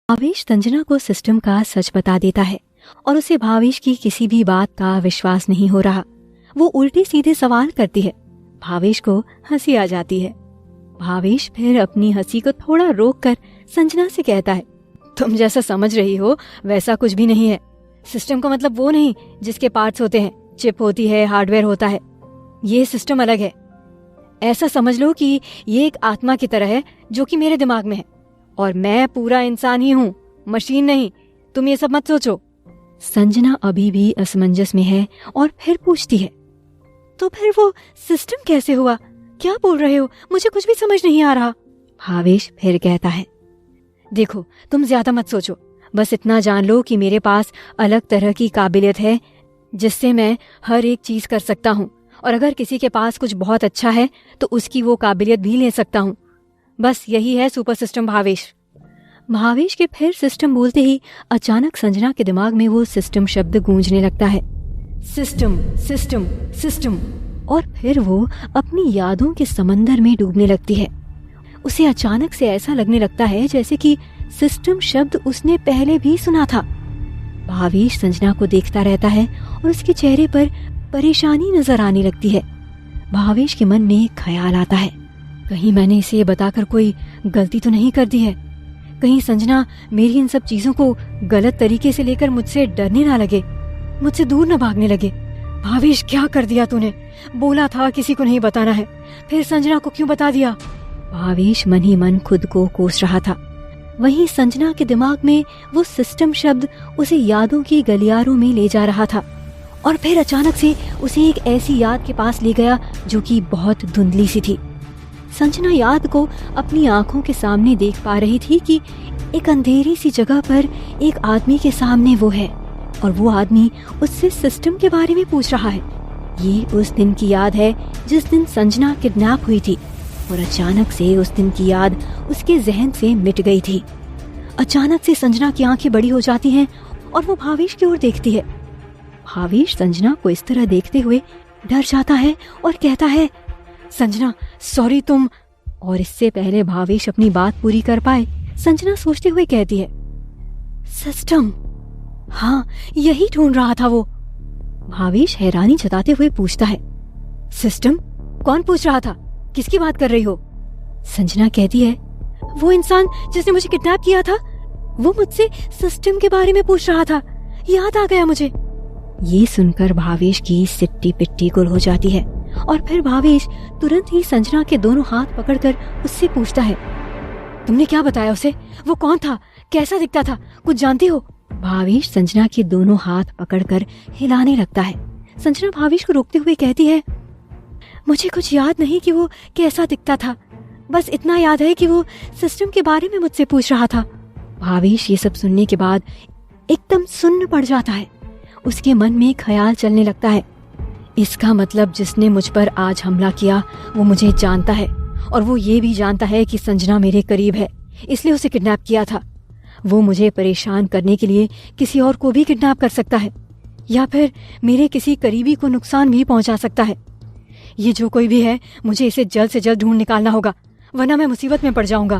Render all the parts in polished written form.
भावेश संजना को सिस्टम का सच बता देता है और उसे भावेश की किसी भी बात का विश्वास नहीं हो रहा। वो उल्टे सीधे सवाल करती है। भावेश को हंसी आ जाती है। भावेश फिर अपनी हंसी को थोड़ा रोककर संजना से कहता है, तुम जैसा समझ रही हो वैसा कुछ भी नहीं है। सिस्टम का मतलब वो नहीं जिसके पार्ट्स होते हैं, चिप होती है, हार्डवेयर होता है। ये सिस्टम अलग है। ऐसा समझ लो कि ये एक आत्मा की तरह है जो कि मेरे दिमाग में है और मैं पूरा इंसान ही हूँ, मशीन नहीं। तुम ये सब मत सोचो। संजना अभी भी असमंजस में है और फिर पूछती है, तो फिर वो सिस्टम कैसे हुआ? क्या बोल रहे हो? मुझे कुछ भी समझ नहीं आ रहा। भावेश फिर कहता है, देखो तुम ज्यादा मत सोचो, बस इतना जान लो कि मेरे पास अलग तरह की काबिलियत है जिससे मैं हर एक चीज कर सकता हूँ और अगर किसी के पास कुछ बहुत अच्छा है तो उसकी वो काबिलियत भी ले सकता हूँ। बस यही है सुपर सिस्टम भावेश। भावेश के फिर सिस्टम बोलते ही अचानक संजना के दिमाग में वो सिस्टम शब्द गूंजने लगता है। System system system. और फिर वो अपनी यादों के समंदर में डूबने लगती है। उसे अचानक से ऐसा लगने लगता है जैसे कि सिस्टम शब्द उसने पहले भी सुना था। भावेश संजना को देखता रहता है और उसके चेहरे पर परेशानी नजर आने लगती है। भावेश के मन में एक ख्याल आता है, कहीं मैंने इसे बताकर कोई गलती तो नहीं कर दी है? कहीं संजना मेरी इन सब चीजों को गलत तरीके से लेकर मुझसे डरने ना लगे, मुझसे दूर न भागने लगे। भावेश क्या कर दिया तूने? बोला था किसी को नहीं बताना है, फिर संजना को क्यों बता दिया? भावेश मन ही मन खुद को कोस रहा था। वहीं संजना के दिमाग में वो सिस्टम शब्द उसे यादों की गलियारों में ले जा रहा था और फिर अचानक से उसे एक ऐसी याद के पास ले गया जो कि बहुत धुंधली सी थी। संजना याद को अपनी आंखों के सामने देख पा रही थी कि एक अंधेरी सी जगह पर एक आदमी के सामने वो है और वो आदमी उससे सिस्टम के बारे में पूछ रहा है। ये उस दिन की याद है जिस दिन संजना किडनैप हुई थी और अचानक से उस दिन की याद उसके जहन से मिट गई थी। अचानक से संजना की आंखें बड़ी हो जाती हैं और वो भावेश की ओर देखती है। भावेश संजना को इस तरह देखते हुए डर जाता है और कहता है, संजना सॉरी तुम। और इससे पहले भावेश अपनी बात पूरी कर पाए संजना सोचते हुए कहती है, सिस्टम? हाँ, यही ढूंढ रहा था वो। भावेश हैरानी जताते हुए पूछता है, सिस्टम? कौन पूछ रहा था? किसकी बात कर रही हो? संजना कहती है, वो इंसान जिसने मुझे किडनैप किया था, वो मुझसे सिस्टम के बारे में पूछ रहा था। याद आ गया मुझे। ये सुनकर भावेश की सिट्टी पिट्टी गुल हो जाती है और फिर भावेश तुरंत ही संजना के दोनों हाथ पकड़कर उससे पूछता है, तुमने क्या बताया उसे? वो कौन था? कैसा दिखता था? कुछ जानती हो? भावेश संजना के दोनों हाथ पकड़कर हिलाने लगता है। संजना भावेश को रोकते हुए कहती है, मुझे कुछ याद नहीं कि वो कैसा दिखता था, बस इतना याद है कि वो सिस्टम के बारे में मुझसे पूछ रहा था। भावेश ये सब सुनने के बाद एकदम सुन्न पड़ जाता है। उसके मन में ख्याल चलने लगता है, इसका मतलब जिसने मुझ पर आज हमला किया वो मुझे जानता है और वो ये भी जानता है कि संजना मेरे करीब है, इसलिए उसे किडनैप किया था। वो मुझे परेशान करने के लिए किसी और को भी किडनैप कर सकता है या फिर मेरे किसी करीबी को नुकसान भी पहुंचा सकता है। ये जो कोई भी है, मुझे इसे जल्द से जल्द ढूंढ निकालना होगा, वरना मैं मुसीबत में पड़ जाऊंगा।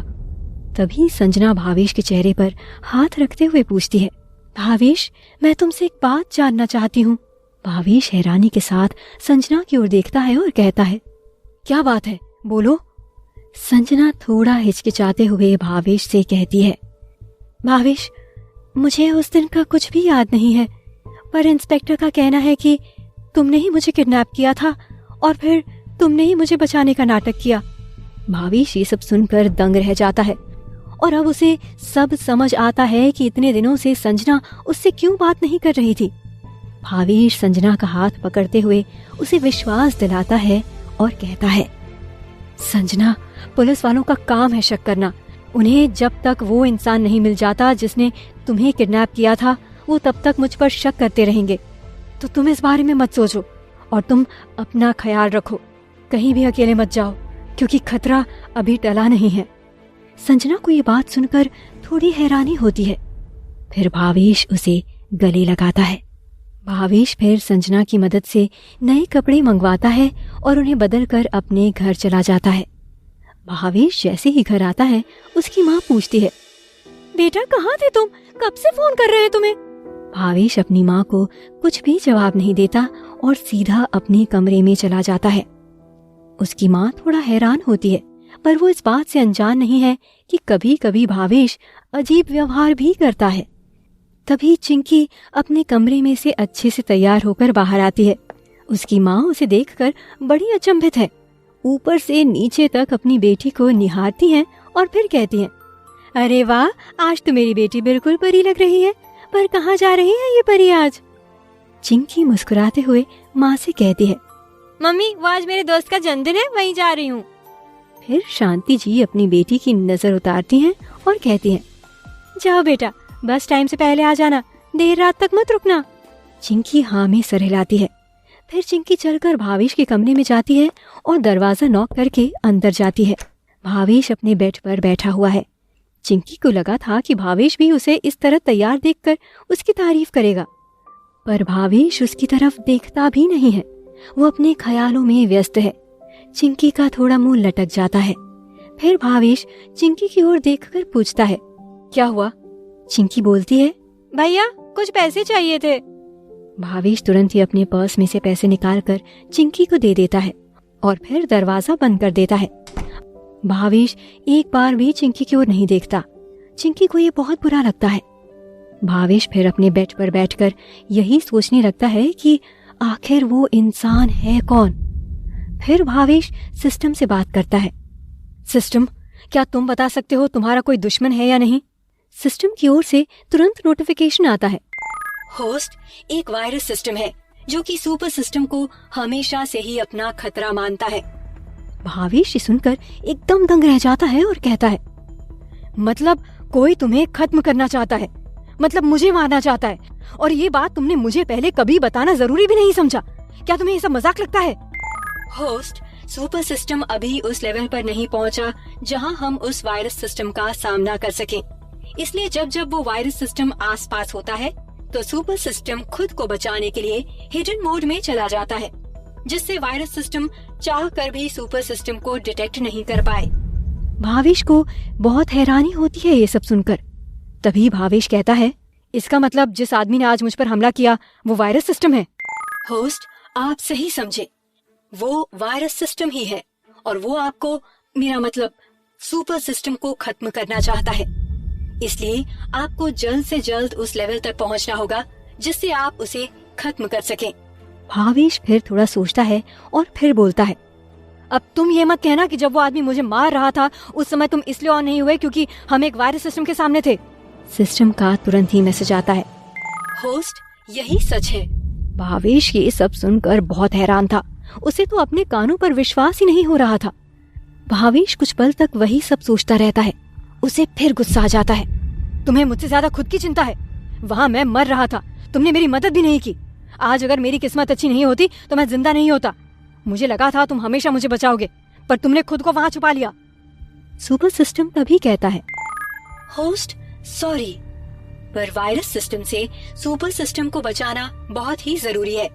तभी संजना भावेश के चेहरे पर हाथ रखते हुए पूछती है, भावेश मैं तुमसे एक बात जानना चाहती हूँ। भावेश हैरानी के साथ संजना की ओर देखता है और कहता है, क्या बात है, बोलो। संजना थोड़ा हिचकिचाते हुए भावेश से कहती है, भावेश मुझे उस दिन का कुछ भी याद नहीं है, पर इंस्पेक्टर का कहना है कि तुमने ही मुझे किडनैप किया था और फिर तुमने ही मुझे बचाने का नाटक किया। भावेश ये सब सुनकर दंग रह जाता है और अब उसे सब समझ आता है कि इतने दिनों से संजना उससे क्यों बात नहीं कर रही थी। भावेश संजना का हाथ पकड़ते हुए उसे विश्वास दिलाता है और कहता है, संजना पुलिस वालों का काम है शक करना। उन्हें जब तक वो इंसान नहीं मिल जाता जिसने तुम्हें किडनैप किया था, वो तब तक मुझ पर शक करते रहेंगे। तो तुम इस बारे में मत सोचो और तुम अपना ख्याल रखो, कहीं भी अकेले मत जाओ क्योंकि खतरा अभी टला नहीं है। संजना को ये बात सुनकर थोड़ी हैरानी होती है। फिर भावेश उसे गले लगाता है। भावेश फिर संजना की मदद से नए कपड़े मंगवाता है और उन्हें बदलकर अपने घर चला जाता है। भावेश जैसे ही घर आता है उसकी माँ पूछती है, बेटा कहाँ थे तुम? कब से फोन कर रहे हैं तुम्हें? भावेश अपनी माँ को कुछ भी जवाब नहीं देता और सीधा अपने कमरे में चला जाता है। उसकी माँ थोड़ा हैरान होती है, पर वो इस बात से अनजान नहीं है कि कभी कभी भावेश अजीब व्यवहार भी करता है। तभी चिंकी अपने कमरे में से अच्छे से तैयार होकर बाहर आती है। उसकी माँ उसे देखकर बड़ी अचंभित है। ऊपर से नीचे तक अपनी बेटी को निहारती हैं और फिर कहती हैं, अरे वाह, आज तो मेरी बेटी बिल्कुल परी लग रही है। पर कहाँ जा रही है ये परी आज? चिंकी मुस्कुराते हुए माँ से कहती है, मम्मी वो आज मेरे दोस्त का जन्मदिन है, वहीं जा रही हूँ। फिर शांति जी अपनी बेटी की नजर उतारती हैं और कहती हैं, जाओ बेटा, बस टाइम से पहले आ जाना, देर रात तक मत रुकना। चिंकी हाँ में सर हिलाती है। फिर चिंकी चलकर भावेश के कमरे में जाती है और दरवाजा नॉक करके अंदर जाती है। भावेश अपने बेड पर बैठा हुआ है। चिंकी को लगा था कि भावेश भी उसे इस तरह तैयार देखकर उसकी तारीफ करेगा, पर भावेश उसकी तरफ देखता भी नहीं है। वो अपने ख्यालों में व्यस्त है। चिंकी का थोड़ा मुंह लटक जाता है। फिर भावेश चिंकी की ओर देखकर पूछता है, क्या हुआ? चिंकी बोलती है, भैया कुछ पैसे चाहिए थे। भावेश तुरंत ही अपने पर्स में से पैसे निकालकर चिंकी को दे देता है और फिर दरवाजा बंद कर देता है। भावेश एक बार भी चिंकी की ओर नहीं देखता। चिंकी को ये बहुत बुरा लगता है। भावेश फिर अपने बेड पर बैठकर यही सोचने लगता है कि आखिर वो इंसान है कौन। फिर भावेश सिस्टम से बात करता है। सिस्टम, क्या तुम बता सकते हो तुम्हारा कोई दुश्मन है या नहीं? सिस्टम की ओर से तुरंत नोटिफिकेशन आता है। होस्ट एक वायरस सिस्टम है जो कि सुपर सिस्टम को हमेशा से ही अपना खतरा मानता है। भावेश सुनकर एकदम दंग रह जाता है और कहता है, मतलब कोई तुम्हें खत्म करना चाहता है, मतलब मुझे मारना चाहता है, और ये बात तुमने मुझे पहले कभी बताना जरूरी भी नहीं समझा। क्या तुम्हें ये सब मजाक लगता है? होस्ट, सुपर सिस्टम अभी उस लेवल पर नहीं पहुंचा जहां हम उस वायरस सिस्टम का सामना कर सकें। इसलिए जब जब वो वायरस सिस्टम आसपास होता है तो सुपर सिस्टम खुद को बचाने के लिए हिडन मोड में चला जाता है, जिससे वायरस सिस्टम चाह कर भी सुपर सिस्टम को डिटेक्ट नहीं कर पाए। भावेश को बहुत हैरानी होती है ये सब सुनकर। तभी भावेश कहता है, इसका मतलब जिस आदमी ने आज मुझ पर हमला किया वो वायरस सिस्टम है? होस्ट, आप सही समझे, वो वायरस सिस्टम ही है और वो आपको, मेरा मतलब सुपर सिस्टम को खत्म करना चाहता है। इसलिए आपको जल्द से जल्द उस लेवल तक पहुंचना होगा जिससे आप उसे खत्म कर सकें। भावेश फिर थोड़ा सोचता है और फिर बोलता है, अब तुम ये मत कहना कि जब वो आदमी मुझे मार रहा था उस समय तुम इसलिए ऑन नहीं हुए क्योंकि हम एक वायरस सिस्टम के सामने थे। सिस्टम का तुरंत ही मैसेज आता है, होस्ट यही सच है। भावेश ये सब सुनकर बहुत हैरान था। उसे तो अपने कानों पर विश्वास ही नहीं हो रहा था। भावेश कुछ पल तक वही सब सोचता रहता है। उसे फिर गुस्सा आ जाता है, तुम्हें मुझसे ज्यादा खुद की चिंता है। वहाँ मैं मर रहा था, तुमने मेरी मदद भी नहीं की। आज अगर मेरी किस्मत अच्छी नहीं होती तो मैं जिंदा नहीं होता। मुझे लगा था तुम हमेशा मुझे बचाओगे, पर तुमने खुद को वहाँ छुपा लिया। सुपर सिस्टम तभी कहता है, होस्ट सॉरी, पर वायरस सिस्टम से सुपर सिस्टम को बचाना बहुत ही जरूरी है,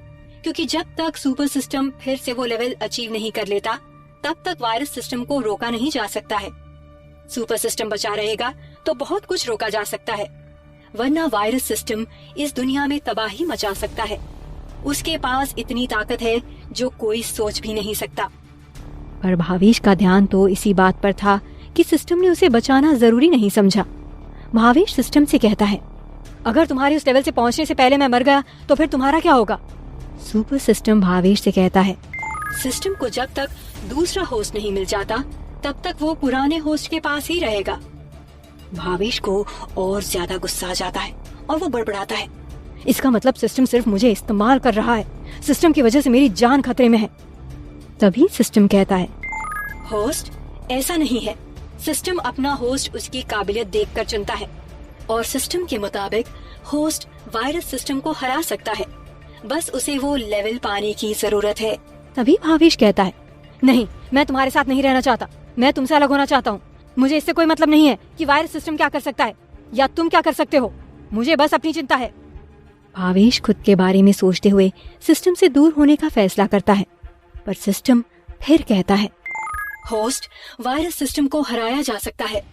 क्योंकि जब तक सुपर सिस्टम फिर से वो लेवल अचीव नहीं कर लेता तब तक वायरस सिस्टम को रोका नहीं जा सकता है। सुपर सिस्टम बचा रहेगा तो बहुत कुछ रोका जा सकता है, वरना वायरस सिस्टम इस दुनिया में तबाही मचा सकता है। उसके पास इतनी ताकत है जो कोई सोच भी नहीं सकता। पर भावेश का ध्यान तो इसी बात पर था कि सिस्टम ने उसे बचाना जरूरी नहीं समझा। भावेश सिस्टम से कहता है, अगर तुम्हारे उस लेवल से पहुंचने से पहले मैं मर गया तो फिर तुम्हारा क्या होगा? सुपर सिस्टम भावेश से कहता है, सिस्टम को जब तक दूसरा होस्ट नहीं मिल जाता तब तक वो पुराने होस्ट के पास ही रहेगा। भावेश को और ज्यादा गुस्सा आ जाता है और वो बड़बड़ाता है, इसका मतलब सिस्टम सिर्फ मुझे इस्तेमाल कर रहा है। सिस्टम की वजह से मेरी जान खतरे में है। तभी सिस्टम कहता है, होस्ट ऐसा नहीं है। सिस्टम अपना होस्ट उसकी काबिलियत देखकर चुनता है और सिस्टम के मुताबिक होस्ट वायरस सिस्टम को हरा सकता है, बस उसे वो लेवल पाने की जरूरत है। तभी भावेश कहता है, नहीं, मैं तुम्हारे साथ नहीं रहना चाहता, मैं तुमसे अलग होना चाहता हूँ। मुझे इससे कोई मतलब नहीं है कि वायरस सिस्टम क्या कर सकता है या तुम क्या कर सकते हो, मुझे बस अपनी चिंता है। भावेश खुद के बारे में सोचते हुए सिस्टम से दूर होने का फैसला करता है, पर सिस्टम फिर कहता है, होस्ट वायरस सिस्टम को हराया जा सकता है,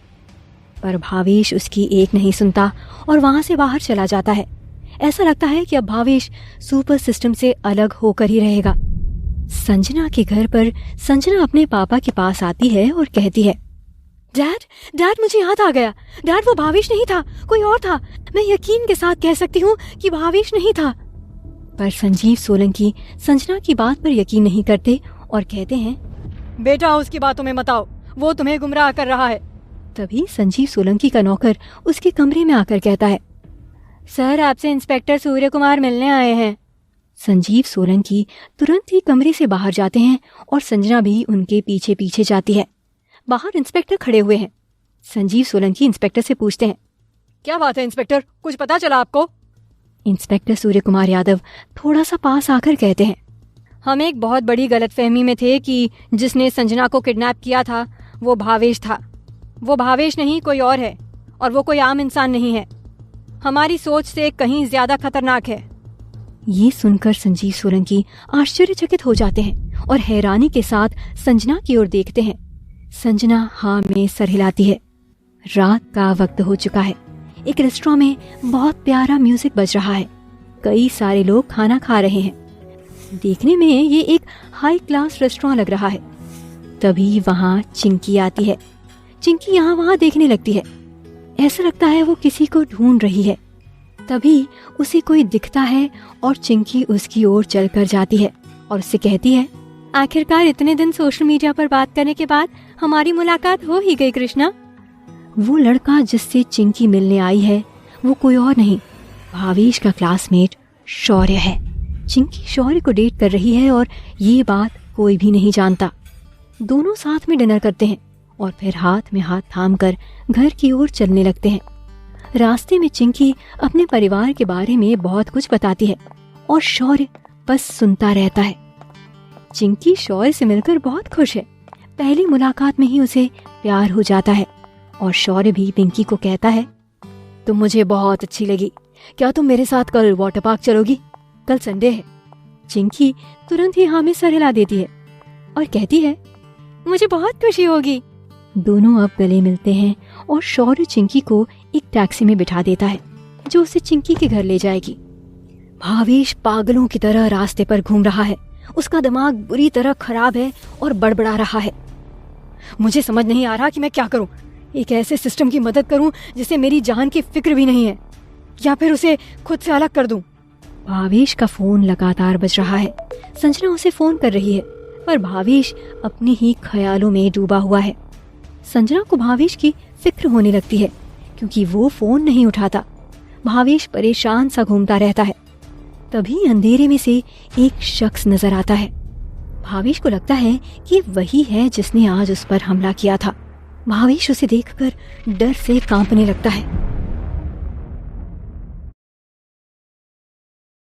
पर भावेश उसकी एक नहीं सुनता और वहां से बाहर चला जाता है। ऐसा लगता है कि अब भावेश सुपर सिस्टम से अलग होकर ही रहेगा। संजना के घर पर संजना अपने पापा के पास आती है और कहती है, डैड मुझे याद आ गया। डैड, वो भावेश नहीं था, कोई और था। मैं यकीन के साथ कह सकती हूँ कि भावेश नहीं था। पर संजीव सोलंकी संजना की बात पर यकीन नहीं करते और कहते हैं, बेटा उसकी बातों में मत आओ, वो तुम्हें गुमराह कर रहा है। तभी संजीव सोलंकी का नौकर उसके कमरे में आकर कहता है, सर, आपसे इंस्पेक्टर सूर्य कुमार मिलने आए हैं। संजीव सोलंकी तुरंत ही कमरे से बाहर जाते हैं और संजना भी उनके पीछे पीछे जाती है। बाहर इंस्पेक्टर खड़े हुए हैं। संजीव सोलंकी इंस्पेक्टर से पूछते हैं, क्या बात है इंस्पेक्टर, कुछ पता चला आपको? इंस्पेक्टर सूर्य कुमार यादव थोड़ा सा पास आकर कहते हैं, हम एक बहुत बड़ी गलतफहमी में थे कि जिसने संजना को किडनैप किया था वो भावेश था। वो भावेश नहीं, कोई और है, और वो कोई आम इंसान नहीं है। हमारी सोच से कहीं ज्यादा खतरनाक है। ये सुनकर संजीव सोलंकी आश्चर्यचकित हो जाते हैं और हैरानी के साथ संजना की ओर देखते हैं। संजना हाँ में सर हिलाती है। रात का वक्त हो चुका है। एक रेस्टोरेंट में बहुत प्यारा म्यूजिक बज रहा है। कई सारे लोग खाना खा रहे हैं। देखने में ये एक हाई क्लास रेस्टोरेंट लग रहा है। तभी वहाँ चिंकी आती है। चिंकी यहाँ वहाँ देखने लगती है। ऐसा लगता है वो किसी को ढूंढ रही है। तभी उसे कोई दिखता है और चिंकी उसकी ओर चलकर जाती है और उससे कहती है, आखिरकार इतने दिन सोशल मीडिया पर बात करने के बाद हमारी मुलाकात हो ही गई कृष्णा। वो लड़का जिससे चिंकी मिलने आई है वो कोई और नहीं, भावेश का क्लासमेट शौर्य है। चिंकी शौर्य को डेट कर रही है और ये बात कोई भी नहीं जानता। दोनों साथ में डिनर करते हैं और फिर हाथ में हाथ थामकर घर की ओर चलने लगते हैं। रास्ते में चिंकी अपने परिवार के बारे में बहुत कुछ बताती है और शौर्य बस सुनता रहता है। चिंकी शौर्य से मिलकर बहुत खुश है। पहली मुलाकात में ही उसे प्यार हो जाता है और शौर्य भी पिंकी को कहता है, तुम मुझे बहुत अच्छी लगी, क्या तुम मेरे साथ कल वाटर पार्क चलोगी? कल संडे है। चिंकी तुरंत ही हाँ में सर हिला देती है और कहती है, मुझे बहुत खुशी होगी। दोनों अब गले मिलते हैं और शौर्य चिंकी को एक टैक्सी में बिठा देता है जो उसे चिंकी के घर ले जाएगी। भावेश पागलों की तरह रास्ते पर घूम रहा है। उसका दिमाग बुरी तरह खराब है और बड़बड़ा रहा है। मुझे समझ नहीं आ रहा कि मैं क्या करूं। एक ऐसे सिस्टम की मदद करूं जिसे मेरी जान की फिक्र भी नहीं है, या फिर उसे खुद से अलग कर दूं। भावेश का फोन लगातार बज रहा है। संजना उसे फोन कर रही है पर भावेश अपने ही ख्यालों में डूबा हुआ है। संजना को भावेश की फिक्र होने लगती है क्योंकि वो फोन नहीं उठाता। भावेश परेशान सा घूमता रहता है। तभी अंधेरे में से एक शख्स नजर आता है। भावेश को लगता है कि वही है जिसने आज उस पर हमला किया था। भावेश उसे देखकर डर से कांपने लगता है।